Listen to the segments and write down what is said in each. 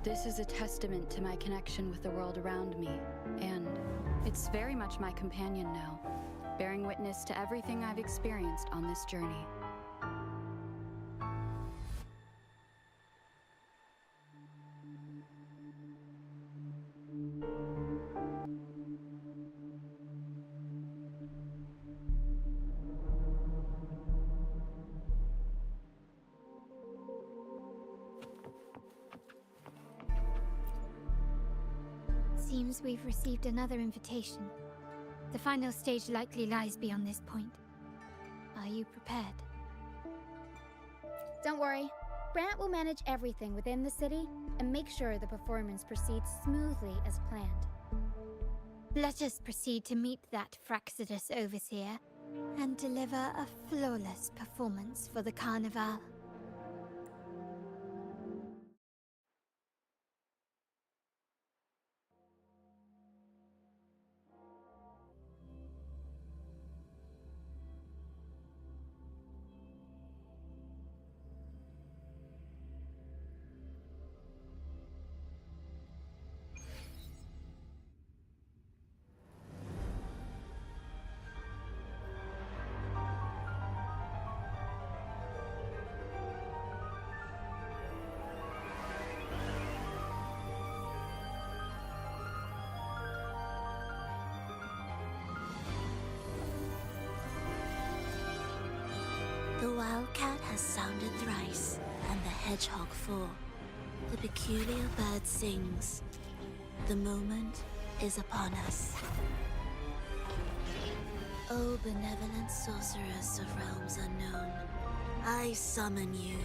This is a testament to my connection with the world around me, and it's very much my companion now, bearing witness to everything I've experienced on this journey. Seems we've received another invitation. The final stage likely lies beyond this point. Are you prepared? Don't worry. Brant will manage everything within the city and make sure the performance proceeds smoothly as planned. Let us proceed to meet that Fraxidus Overseer and deliver a flawless performance for the Carnival. The wildcat has sounded thrice, and the hedgehog four. The peculiar bird sings. The moment is upon us. O benevolent sorceress of realms unknown, I summon you.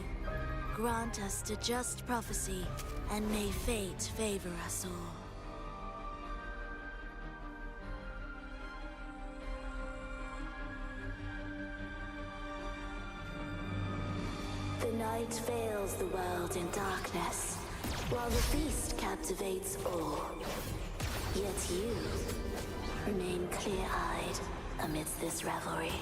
Grant us to just prophecy, and may fate favor us all. The night veils the world in darkness, while the feast captivates all. Yet you remain clear-eyed amidst this revelry.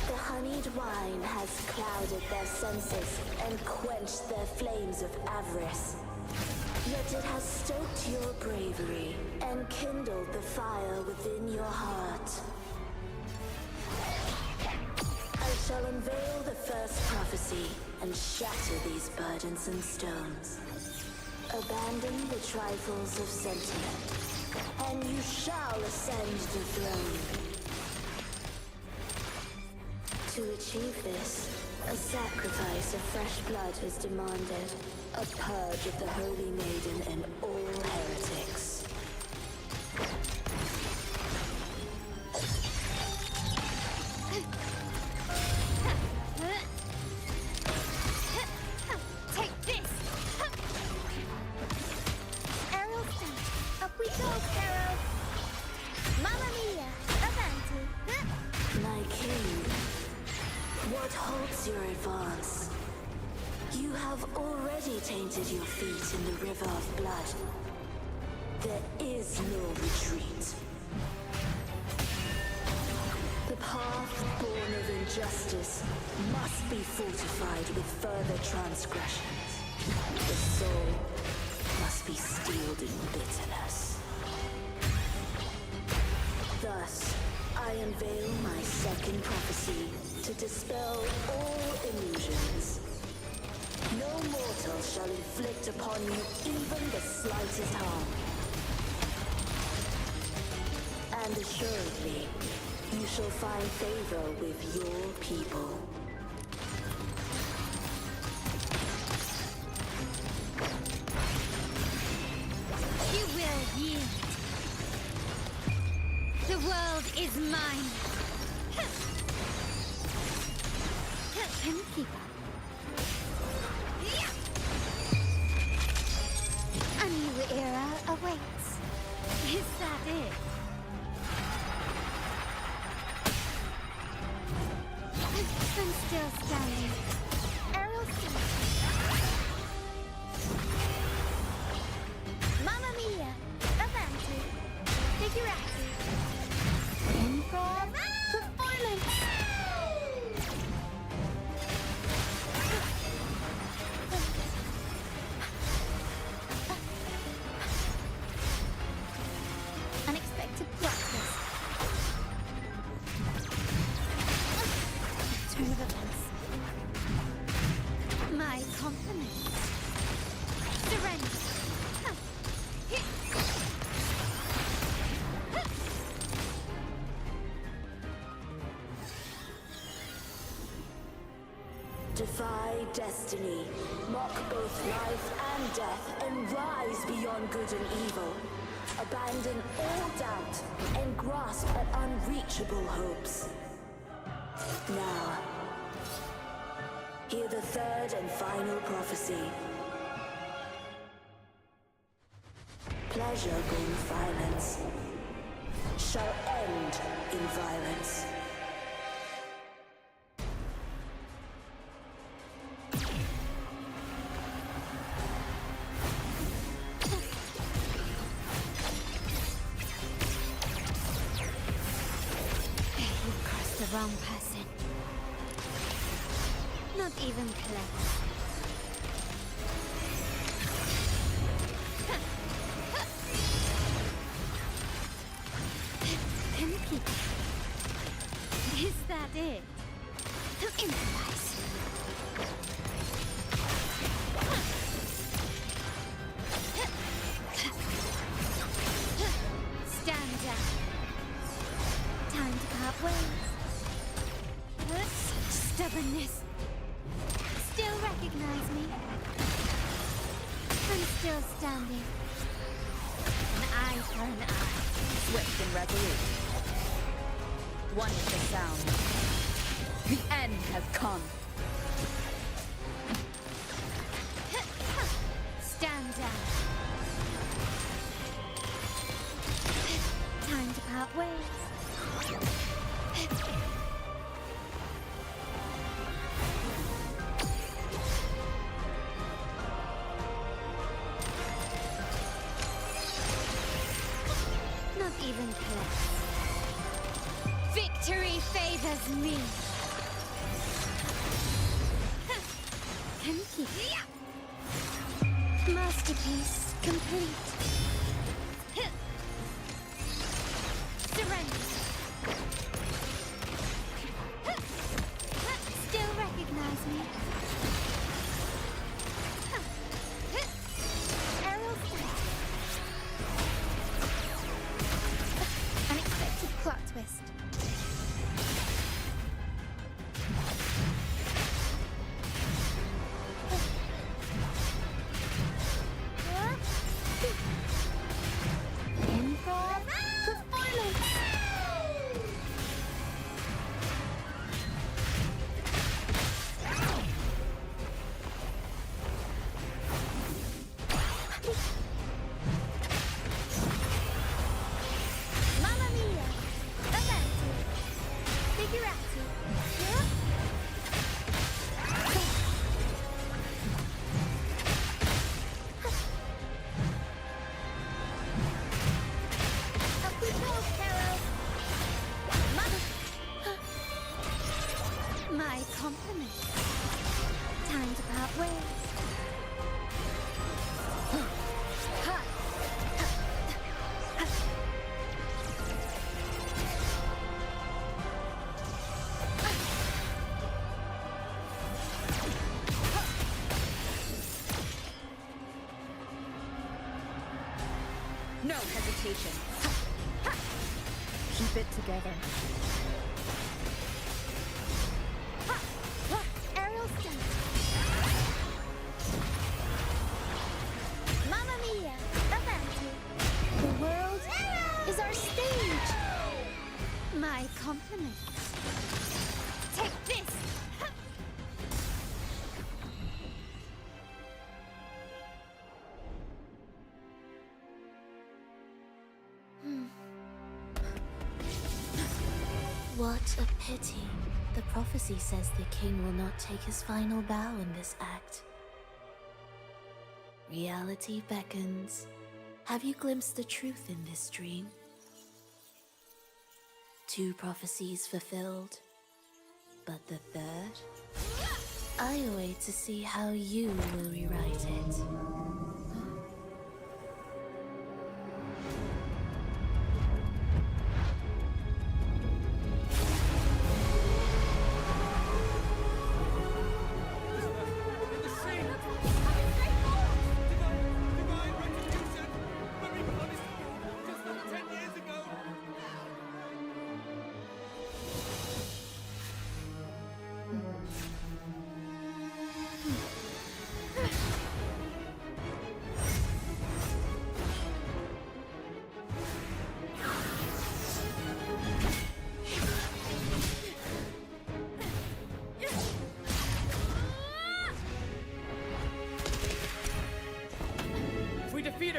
The honeyed wine has clouded their senses and quenched their flames of avarice. Yet it has stoked your bravery and kindled the fire within your heart. I shall unveil the first prophecy and shatter these burdensome stones. Abandon the trifles of sentiment, and you shall ascend the throne. To achieve this, a sacrifice of fresh blood is demanded, a purge of the Holy Maiden and all heretics. Your advance. You have already tainted your feet in the river of blood. There is no retreat. The path born of injustice must be fortified with further transgressions. The soul must be steeled in bitterness. Thus, I unveil my second prophecy to dispel all illusions. No mortal shall inflict upon you even the slightest harm. And assuredly, you shall find favor with your people. You will yield. The world is mine. Keep up. A new era awaits. Is that it? I'm still standing. Aerial Steam. Mamma Mia! Avanti! Figurati! Improv performance! compliments. Surrender. Defy destiny, mock both life and death, and rise beyond good and evil. Abandon all doubt and grasp at unreachable hopes. Now, hear the third and final prophecy. Pleasure born violence shall end in violence. You've crossed the wrong person. Not even close. Pinky. Is that it? Improvise. Stand down. Time to part ways. Such stubbornness. Still recognize me? I'm still standing. An eye for an eye. Swift and resolute. One is the sound. The end has come. Stand down. Time to part ways. Not even close. Victory favors me. Kenki. Masterpiece complete. Surrender. Still recognize me? Aerial strike. Unexpected plot twist. Improv performance. Mamma mia! Avanti! Figurati! Up we go, Carol! Mother! My compliments. Time to part ways. No hesitation. Keep it together. Aerial stunt. Mamma mia! Avanti! The world is our stage! My compliments. Take this! What a pity. The prophecy says the king will not take his final bow in this act. Reality beckons. Have you glimpsed the truth in this dream? 2 prophecies fulfilled, but the third? I await to see how you will rewrite it.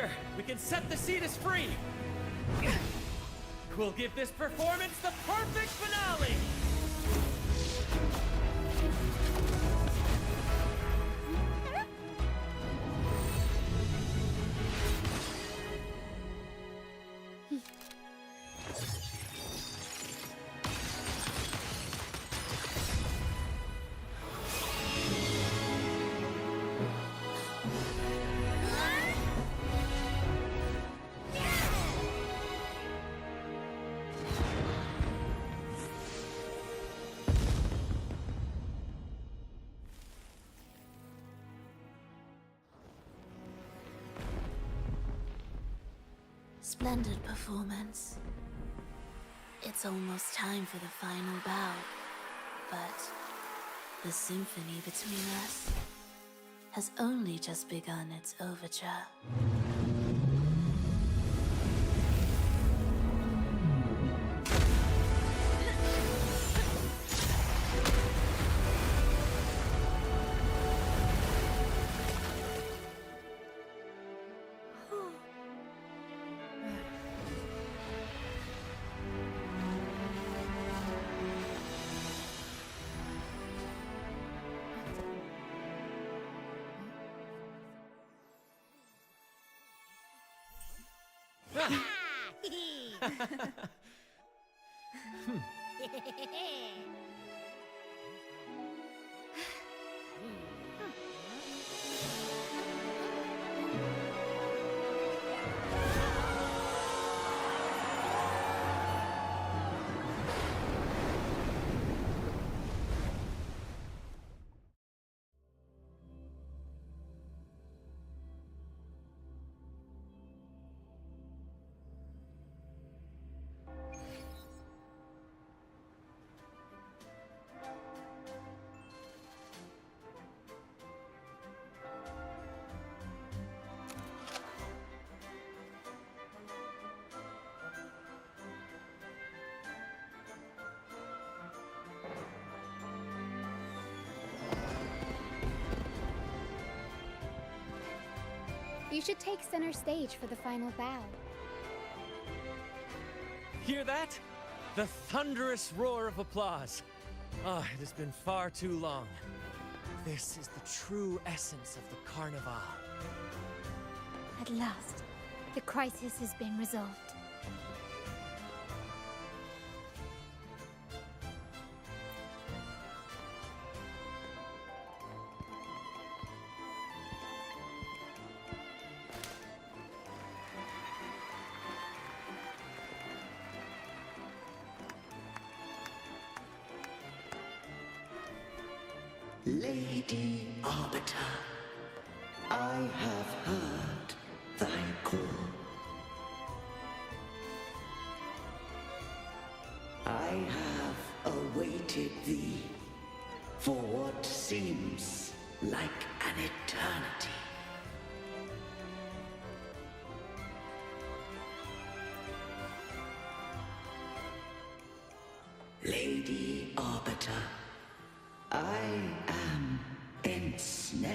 Together, we can set the Cetus free! We'll give this performance the perfect finale! Splendid performance. It's almost time for the final bow, but the symphony between us has only just begun its overture. You should take center stage for the final bow. Hear that? The thunderous roar of applause. Ah, it has been far too long. This is the true essence of the Carnival. At last, the crisis has been resolved. Lady Arbiter, I have heard thy call. I have awaited thee for what seems like an eternity. Lady Arbiter, I am ensnared.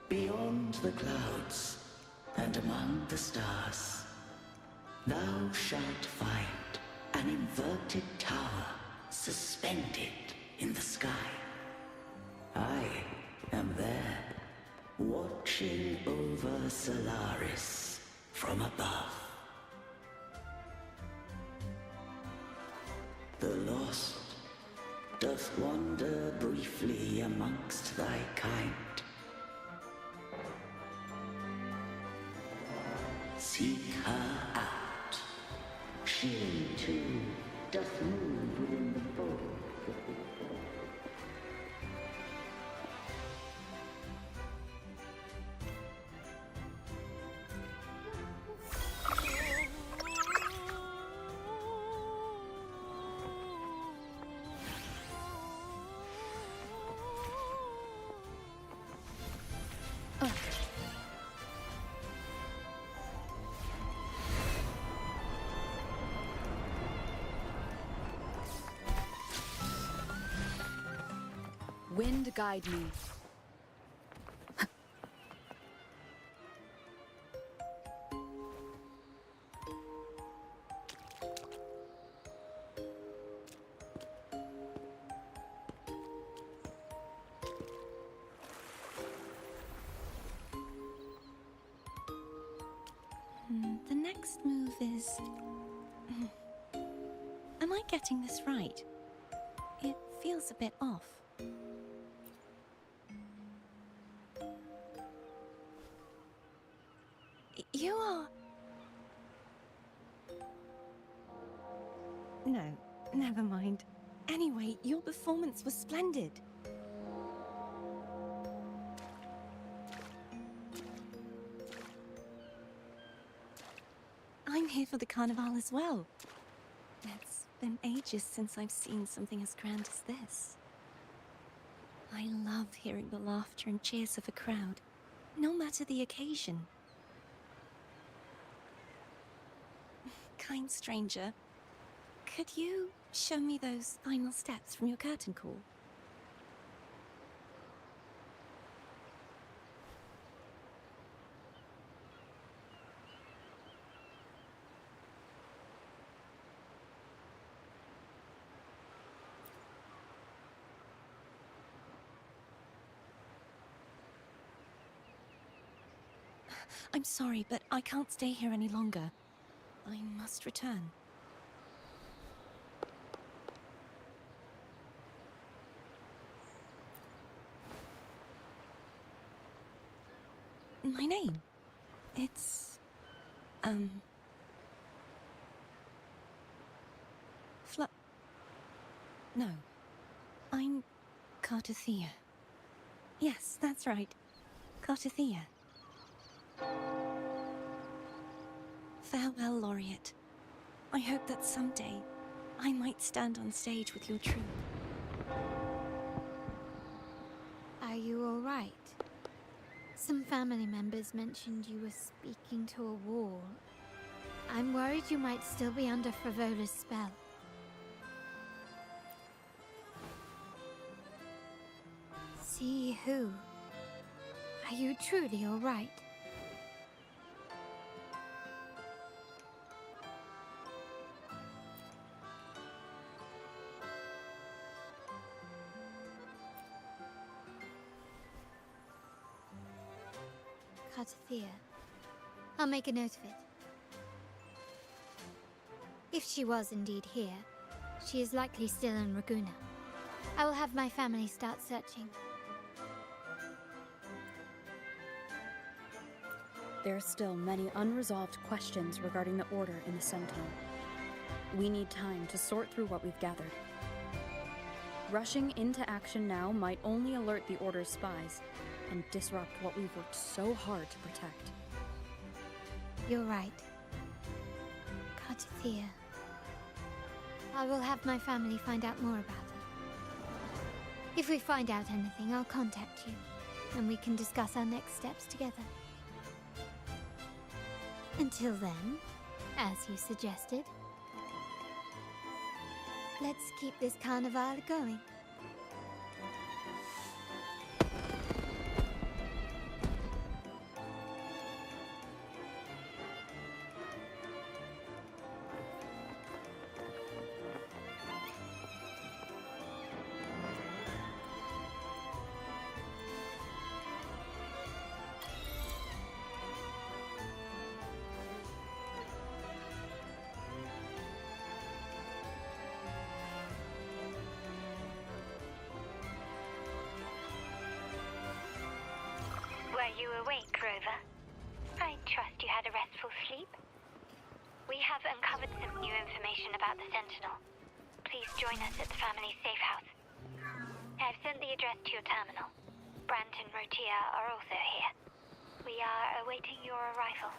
Beyond the clouds and among the stars, thou shalt find an inverted tower suspended in the sky. I am there, watching over Solaris from above. The lost doth wander briefly amongst thy kind. Seek her out. She too doth move within the fold. Wind guide me. next move is... Am I getting this right? It feels a bit off. You are... No, never mind. Anyway, your performance was splendid. I'm here for the carnival as well. It's been ages since I've seen something as grand as this. I love hearing the laughter and cheers of a crowd, no matter the occasion. Kind stranger, could you show me those final steps from your curtain call? I'm sorry, but I can't stay here any longer. I must return. My name? It's... No. I'm Cartothea. Yes, that's right. Cartothea. Farewell, Laureate. I hope that someday I might stand on stage with your troupe. Are you all right? Some family members mentioned you were speaking to a wall. I'm worried you might still be under Frivola's spell. See who? Are you truly all right? Cartothea. I'll make a note of it. If she was indeed here, she is likely still in Raguna. I will have my family start searching. There are still many unresolved questions regarding the Order in the Sentinel. We need time to sort through what we've gathered. Rushing into action now might only alert the Order's spies and disrupt what we've worked so hard to protect. You're right. Cartothea. I will have my family find out more about her. If we find out anything, I'll contact you, and we can discuss our next steps together. Until then, as you suggested, let's keep this carnival going. Were you awake, Rover? I trust you had a restful sleep. We have uncovered some new information about the Sentinel. Please join us at the family safe house. I've sent the address to your terminal. Brant and Rotia are also here. We are awaiting your arrival.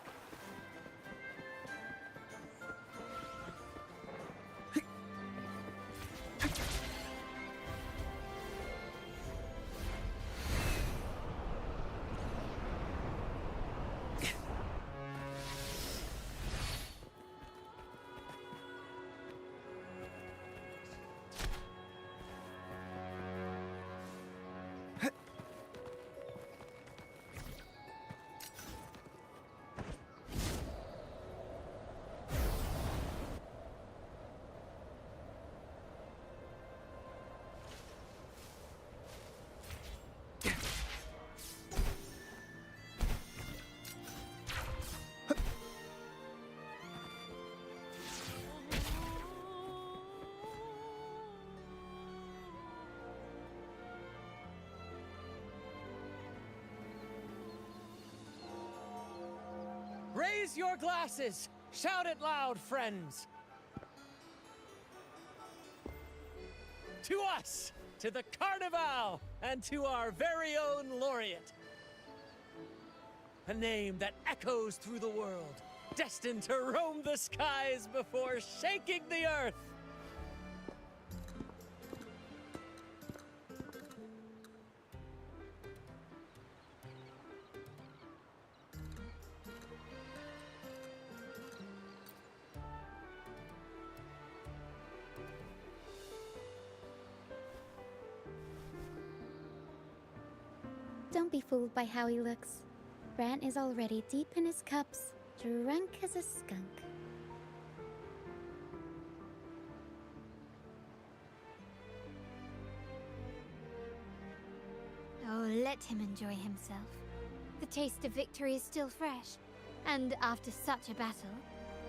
Raise your glasses! Shout it loud, friends! To us! To the Carnival! And to our very own laureate! A name that echoes through the world, destined to roam the skies before shaking the earth! Don't be fooled by how he looks. Brant is already deep in his cups, drunk as a skunk. Oh, let him enjoy himself. The taste of victory is still fresh. And after such a battle,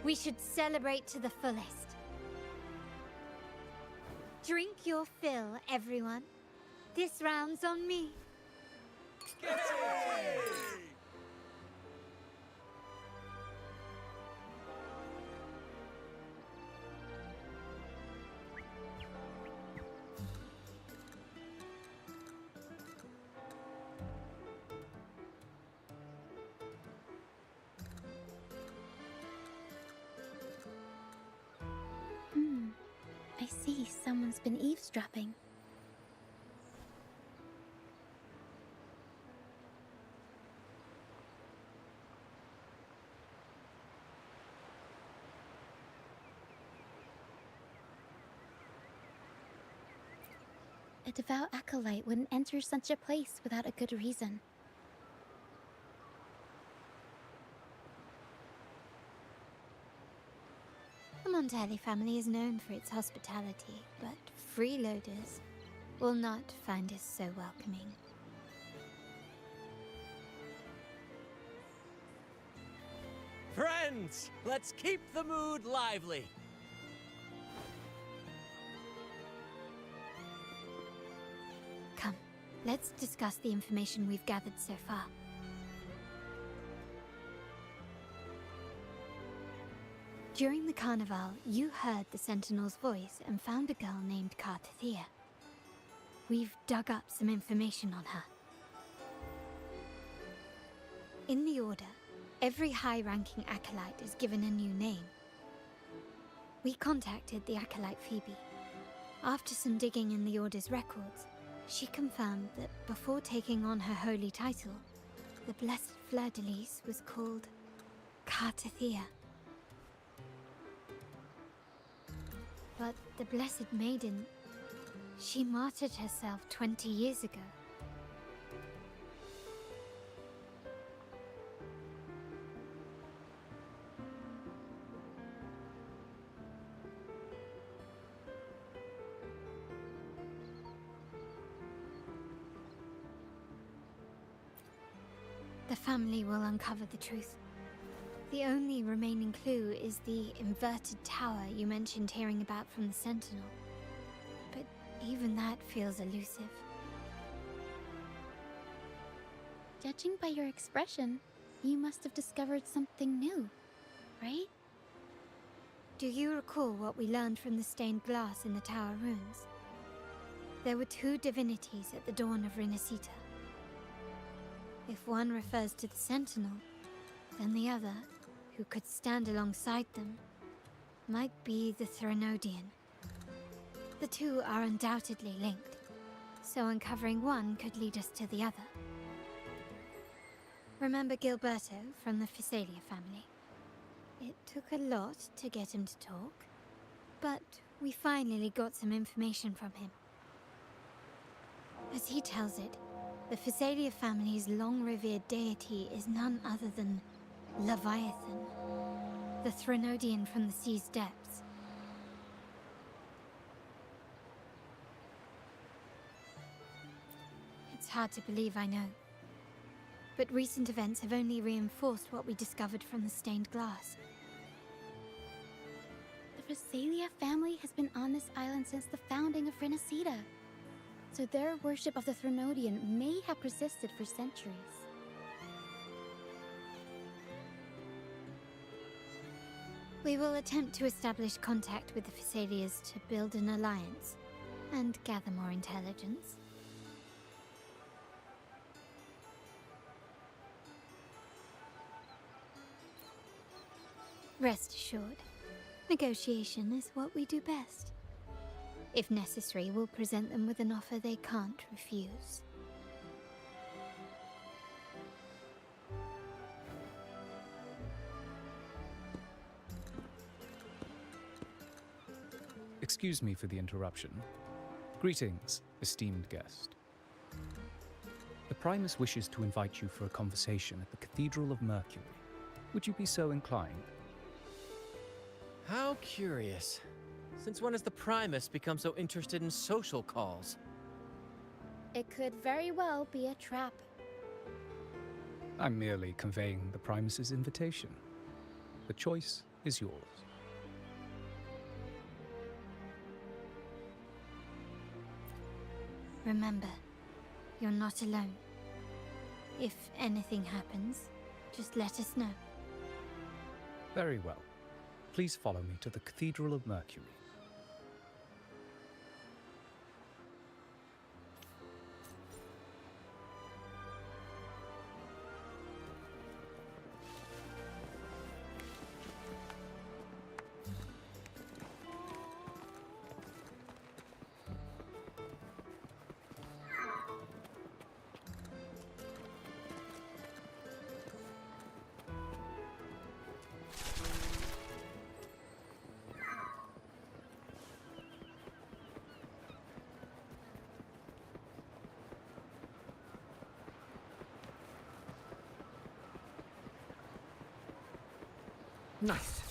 we should celebrate to the fullest. Drink your fill, everyone. This round's on me. I see someone's been eavesdropping. A devout acolyte wouldn't enter such a place without a good reason. The Montelli family is known for its hospitality, but freeloaders will not find us so welcoming. Friends, let's keep the mood lively. Come, let's discuss the information we've gathered so far. During the carnival, you heard the Sentinel's voice and found a girl named Cartathea. We've dug up some information on her. In the Order, every high-ranking acolyte is given a new name. We contacted the acolyte Phoebe. After some digging in the Order's records, she confirmed that before taking on her holy title, the Blessed Fleur-de-Lis was called Cartathea. But the Blessed Maiden, she martyred herself 20 years ago. The family will uncover the truth. The only remaining clue is the inverted tower you mentioned hearing about from the Sentinel. But even that feels elusive. Judging by your expression, you must have discovered something new, right? Do you recall what we learned from the stained glass in the tower ruins? There were two divinities at the dawn of Renacita. If one refers to the Sentinel, then the other, who could stand alongside them, might be the Threnodian. The two are undoubtedly linked, so uncovering one could lead us to the other. Remember Gilberto from the Physalia family? It took a lot to get him to talk, but we finally got some information from him. As he tells it, the Physalia family's long-revered deity is none other than Leviathan, the Threnodian from the sea's depths. It's hard to believe, I know. But recent events have only reinforced what we discovered from the stained glass. The Physalia family has been on this island since the founding of Renacita, so their worship of the Threnodian may have persisted for centuries. We will attempt to establish contact with the Phasaelias to build an alliance and gather more intelligence. Rest assured, negotiation is what we do best. If necessary, we'll present them with an offer they can't refuse. Excuse me for the interruption. Greetings, esteemed guest. The Primus wishes to invite you for a conversation at the Cathedral of Mercury. Would you be so inclined? How curious. Since when has the Primus become so interested in social calls? It could very well be a trap. I'm merely conveying the Primus's invitation. The choice is yours. Remember, you're not alone. If anything happens, just let us know. Very well. Please follow me to the Cathedral of Mercury. Nice.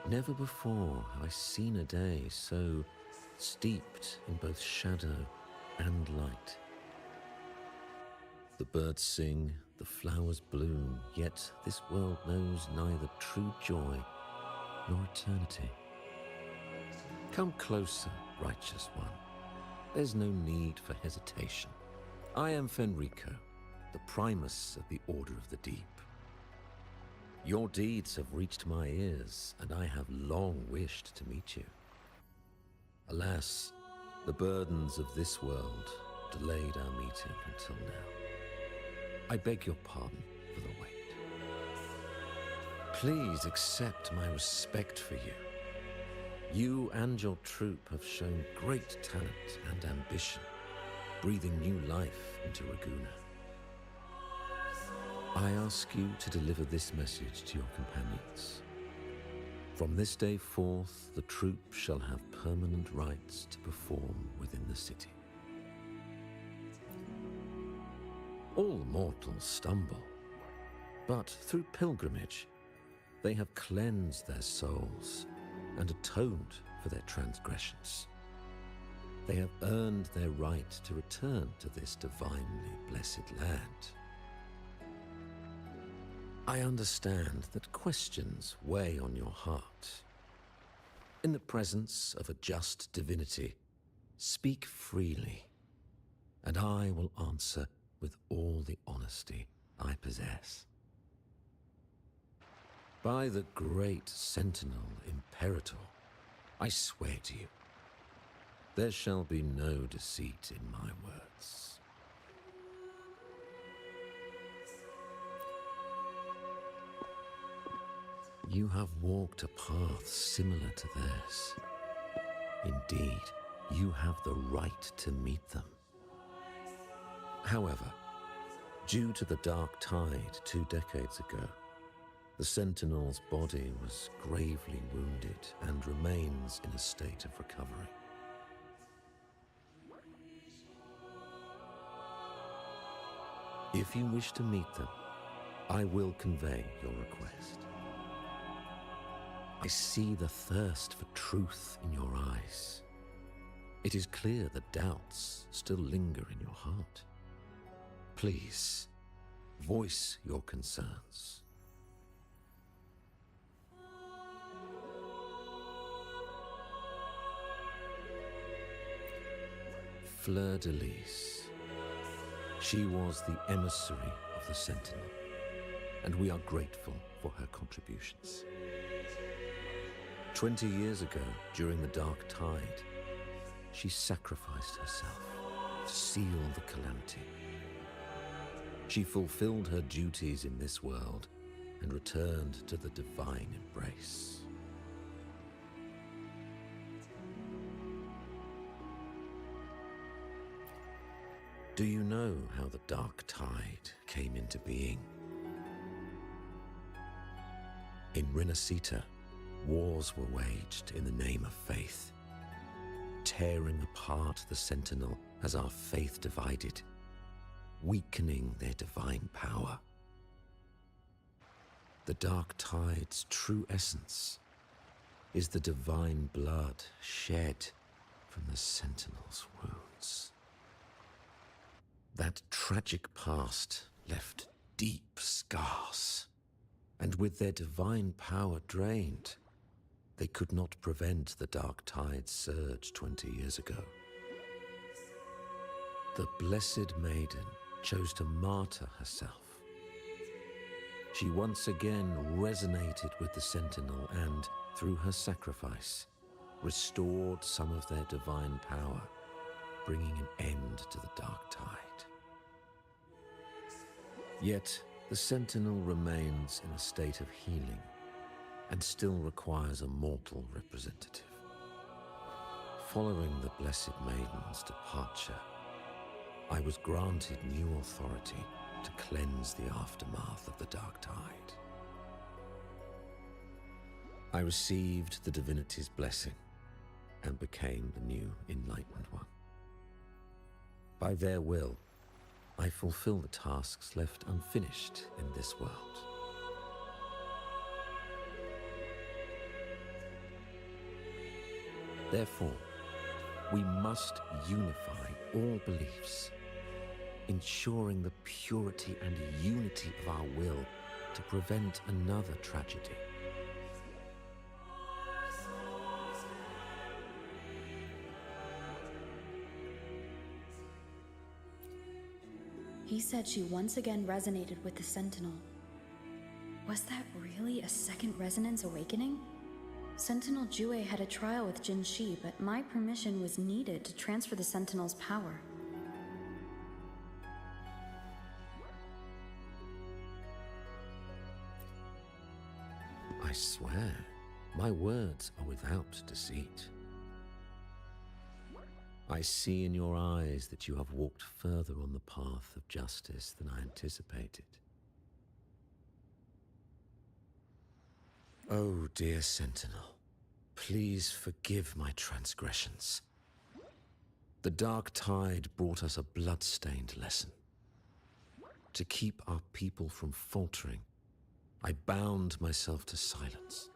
Never before have I seen a day so steeped in both shadow and light. The birds sing, the flowers bloom, yet this world knows neither true joy nor eternity. Come closer, righteous one. There's no need for hesitation. I am Fenrico, the Primus of the Order of the Deep. Your deeds have reached my ears, and I have long wished to meet you. Alas, the burdens of this world delayed our meeting until now. I beg your pardon for the wait. Please accept my respect for you. You and your troop have shown great talent and ambition, breathing new life into Raguna. I ask you to deliver this message to your companions. From this day forth, the troop shall have permanent rights to perform within the city. All mortals stumble, but through pilgrimage, they have cleansed their souls and atoned for their transgressions. They have earned their right to return to this divinely blessed land. I understand that questions weigh on your heart. In the presence of a just divinity, speak freely, and I will answer with all the honesty I possess. By the great Sentinel Imperator, I swear to you, There shall be no deceit in my words. You have walked a path similar to theirs. Indeed, you have the right to meet them. However, due to the Dark Tide 2 decades ago, the Sentinel's body was gravely wounded and remains in a state of recovery. If you wish to meet them, I will convey your request. I see the thirst for truth in your eyes. It is clear that doubts still linger in your heart. Please, voice your concerns. Fleur de Lis. She was the emissary of the Sentinel, and we are grateful for her contributions. 20 years ago, during the Dark Tide, she sacrificed herself to seal the calamity. She fulfilled her duties in this world and returned to the divine embrace. Do you know how the Dark Tide came into being? In Renacita, wars were waged in the name of faith, tearing apart the Sentinel as our faith divided, weakening their divine power. The Dark Tide's true essence is the divine blood shed from the Sentinel's wounds. That tragic past left deep scars, and with their divine power drained, they could not prevent the Dark Tide's surge 20 years ago. The Blessed Maiden chose to martyr herself. She once again resonated with the Sentinel and, through her sacrifice, restored some of their divine power, bringing an end to the Dark Tide. Yet, the Sentinel remains in a state of healing and still requires a mortal representative. Following the Blessed Maiden's departure, I was granted new authority to cleanse the aftermath of the Dark Tide. I received the divinity's blessing and became the new Enlightened One. By their will, I fulfill the tasks left unfinished in this world. Therefore, we must unify all beliefs, ensuring the purity and unity of our will to prevent another tragedy. He said she once again resonated with the Sentinel. Was that really a second resonance awakening? Sentinel Jue had a trial with Jin Shi, but my permission was needed to transfer the Sentinel's power. I swear, my words are without deceit. I see in your eyes that you have walked further on the path of justice than I anticipated. Oh, dear Sentinel, please forgive my transgressions. The Dark Tide brought us a blood-stained lesson. To keep our people from faltering, I bound myself to silence,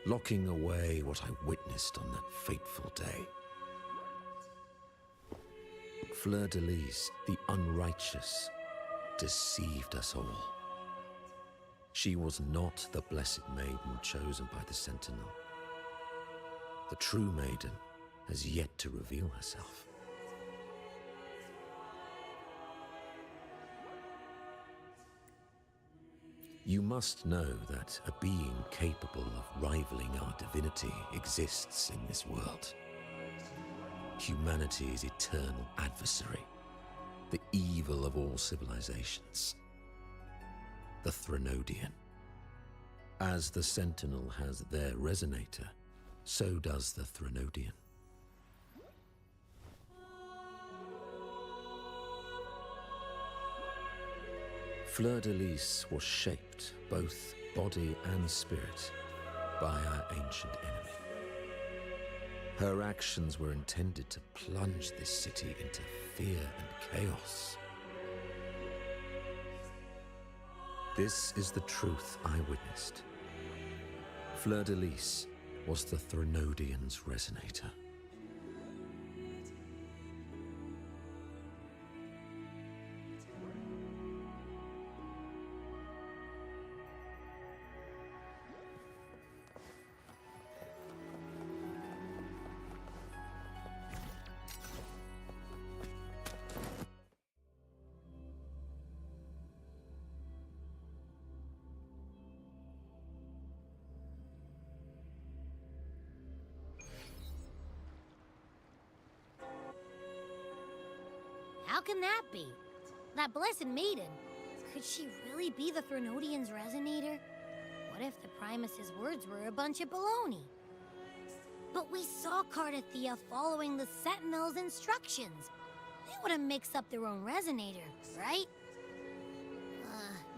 locking away what I witnessed on that fateful day. Fleur de Lis, the unrighteous, deceived us all. She was not the Blessed Maiden chosen by the Sentinel. The true maiden has yet to reveal herself. You must know that a being capable of rivaling our divinity exists in this world. humanity's eternal adversary, the evil of all civilizations, the Threnodian. As the Sentinel has their resonator, so does the Threnodian. Fleur-de-Lis was shaped, both body and spirit, by our ancient enemy. Her actions were intended to plunge this city into fear and chaos. This is the truth I witnessed. Fleur-de-Lis was the Threnodian's resonator. How can that be? That blessed maiden, could she really be the Threnodian's resonator? What if the Primus's words were a bunch of baloney? But we saw Cardathia following the Sentinel's instructions. They wouldn't mix up their own resonator, right?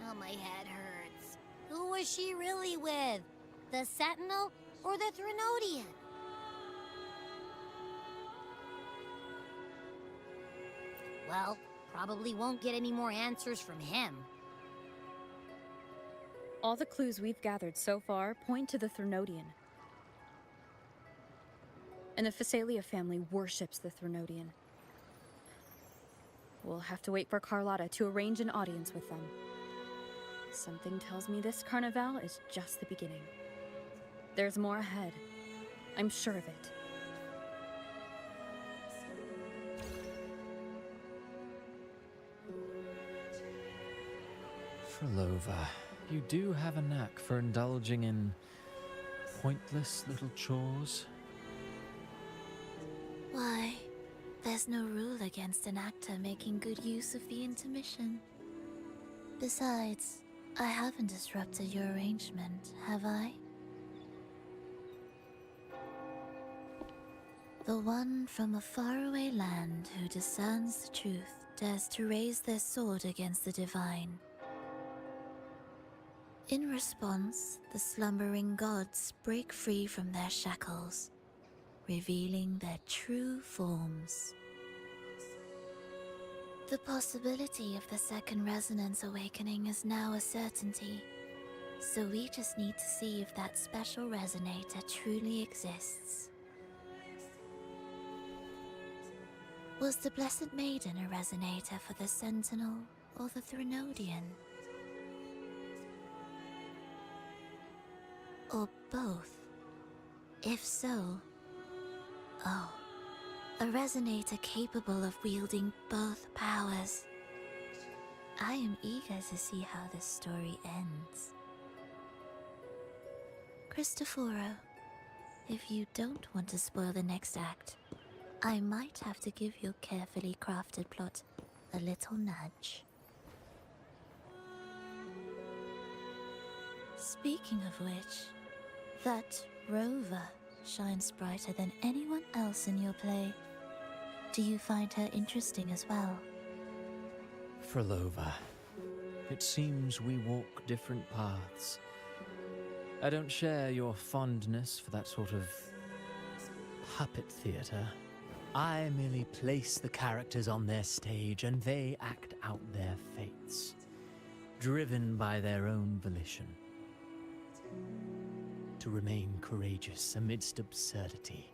Now my head hurts. Who was she really with? The Sentinel or the Threnodian? Well, probably won't get any more answers from him. All the clues we've gathered so far point to the Threnodian. And the Phasalia family worships the Threnodian. We'll have to wait for Carlotta to arrange an audience with them. Something tells me this Carnival is just the beginning. There's more ahead. I'm sure of it. Frolova, you do have a knack for indulging in pointless little chores. Why, there's no rule against an actor making good use of the intermission. Besides, I haven't disrupted your arrangement, have I? The one from a faraway land who discerns the truth dares to raise their sword against the divine. In response, the slumbering gods break free from their shackles, revealing their true forms. The possibility of the second resonance awakening is now a certainty, so we just need to see if that special resonator truly exists. Was the Blessed Maiden a resonator for the Sentinel or the Threnodian? Or both? If so, oh, a resonator capable of wielding both powers. I am eager to see how this story ends. Cristoforo, if you don't want to spoil the next act, I might have to give your carefully crafted plot a little nudge. Speaking of which, that rover shines brighter than anyone else in your play. Do you find her interesting as well? Frolova, it seems we walk different paths. I don't share your fondness for that sort of puppet theater. I merely place the characters on their stage and they act out their fates, driven by their own volition. To remain courageous amidst absurdity.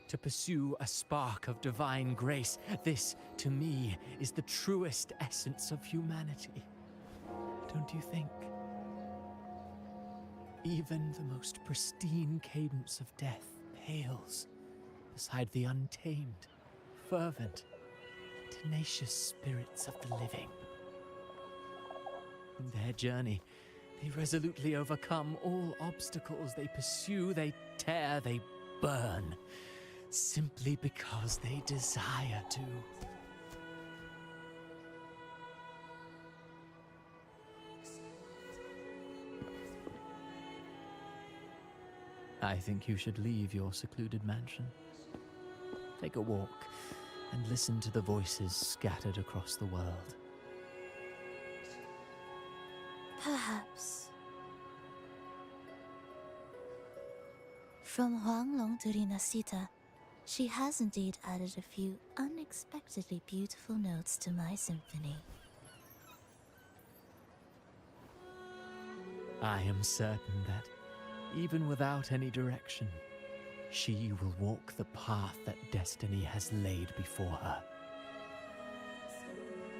To pursue a spark of divine grace. This, to me, is the truest essence of humanity. Don't you think? Even the most pristine cadence of death pales beside the untamed, fervent, and tenacious spirits of the living. In their journey, they resolutely overcome all obstacles. They pursue, they tear, they burn. simply because they desire to. I think you should leave your secluded mansion. Take a walk and listen to the voices scattered across the world. Perhaps. From Huanglong to Rinasita, she has indeed added a few unexpectedly beautiful notes to my symphony. I am certain that, even without any direction, she will walk the path that destiny has laid before her.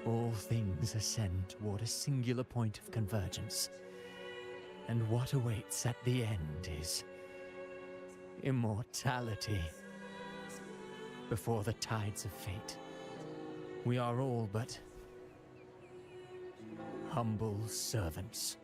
All things ascend toward a singular point of convergence, and what awaits at the end is immortality. Before the tides of fate, we are all but humble servants.